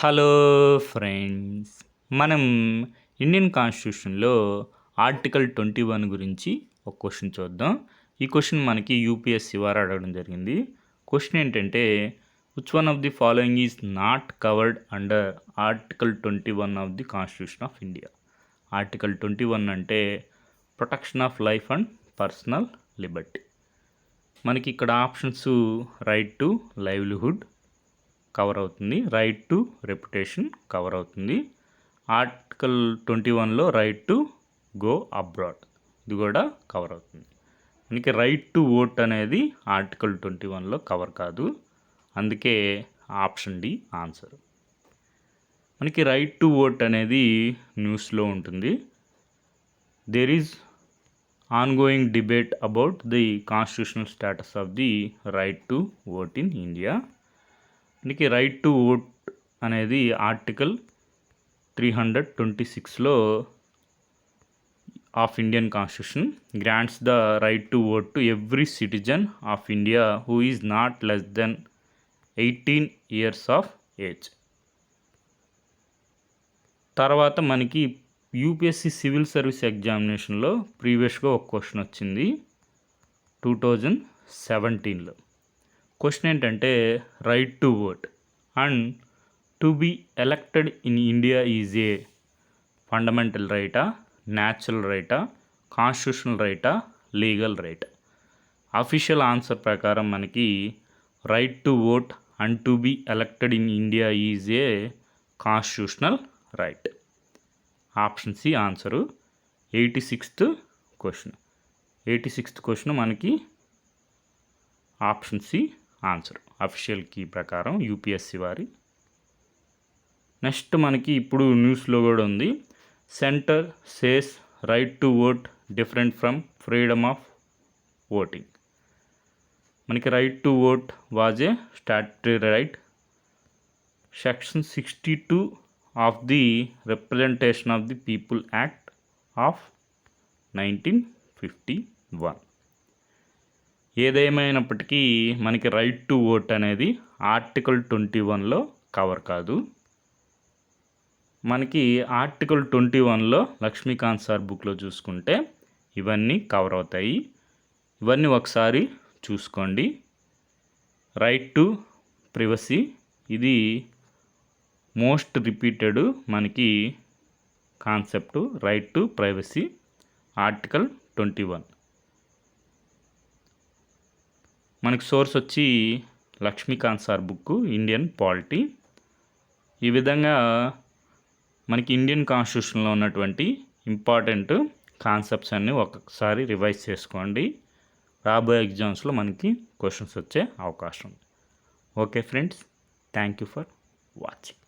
Hello friends, మనం Indian కాన్స్టిట్యూషన్లో article 21 గురించి ఒక క్వశ్చన్ చూద్దాం. ఈ క్వశ్చన్ మనకి యూపీఎస్సీ వారు అడగడం జరిగింది. క్వశ్చన్ ఏంటంటే, which one of the following is not covered under article 21 of the constitution of India. Article 21 అంటే protection of life and personal liberty. మనకి ఇక్కడ options right to livelihood cover అవుతుంది, రైట్ టు రెప్యుటేషన్ కవర్ అవుతుంది, article 21లో right to go abroad ఇది కూడా cover అవుతుంది. మనకి రైట్ టు ఓట్ అనేది ఆర్టికల్ 21లో కవర్ కాదు, అందుకే ఆప్షన్ డి ఆన్సర్. మనకి రైట్ టు ఓట్ అనేది న్యూస్లో ఉంటుంది. There is ongoing debate about the constitutional status of the right to vote in India. మనకి రైట్ టు ఓట్ అనేది ఆర్టికల్ 326లో of Indian constitution grants the right to vote to every citizen of India who is not less than 18 years of age. తర్వాత మనకి UPSC civil service ఎగ్జామినేషన్లో ప్రీవియస్గా ఒక question వచ్చింది 2017లో. క్వశ్చన్ ఏంటంటే, right to vote and to be elected in India is a fundamental రైటా, natural రైటా, కాన్స్టిట్యూషనల్ రైటా, లీగల్ రైటా? అఫీషియల్ ఆన్సర్ ప్రకారం మనకి right to vote and to be elected in India is a constitutional right. Option C answer. 86th question. 86th question మనకి option C answer official key ప్రకారం UPSC వారి. Next మనకి ఇప్పుడు న్యూస్లో కూడా ఉంది, centre says right to vote different from freedom of voting. మనకి right to vote was a statutory right. Section 62 of the representation of the people act of 1951. ఏదేమైనప్పటికీ మనకి రైట్ టు ఓట్ అనేది ఆర్టికల్ 21లో కవర్ కాదు. మనకి article 21లో Lakshmikanth sir బుక్లో చూసుకుంటే ఇవన్నీ కవర్ అవుతాయి. ఇవన్నీ ఒకసారి చూసుకోండి. రైట్ టు ప్రైవసీ ఇది మోస్ట్ రిపీటెడ్ మనకి concept. Right to privacy article 21. మనకి సోర్స్ వచ్చి Laxmikanth sir book Indian polity. ఈ విధంగా మనకి ఇండియన్ కాన్స్టిట్యూషన్లో ఉన్నటువంటి ఇంపార్టెంట్ కాన్సెప్ట్స్ అన్నీ ఒక్కసారి రివైజ్ చేసుకోండి. రాబోయే ఎగ్జామ్స్లో మనకి క్వశ్చన్స్ వచ్చే అవకాశం ఉంది. Okay friends, thank you for watching.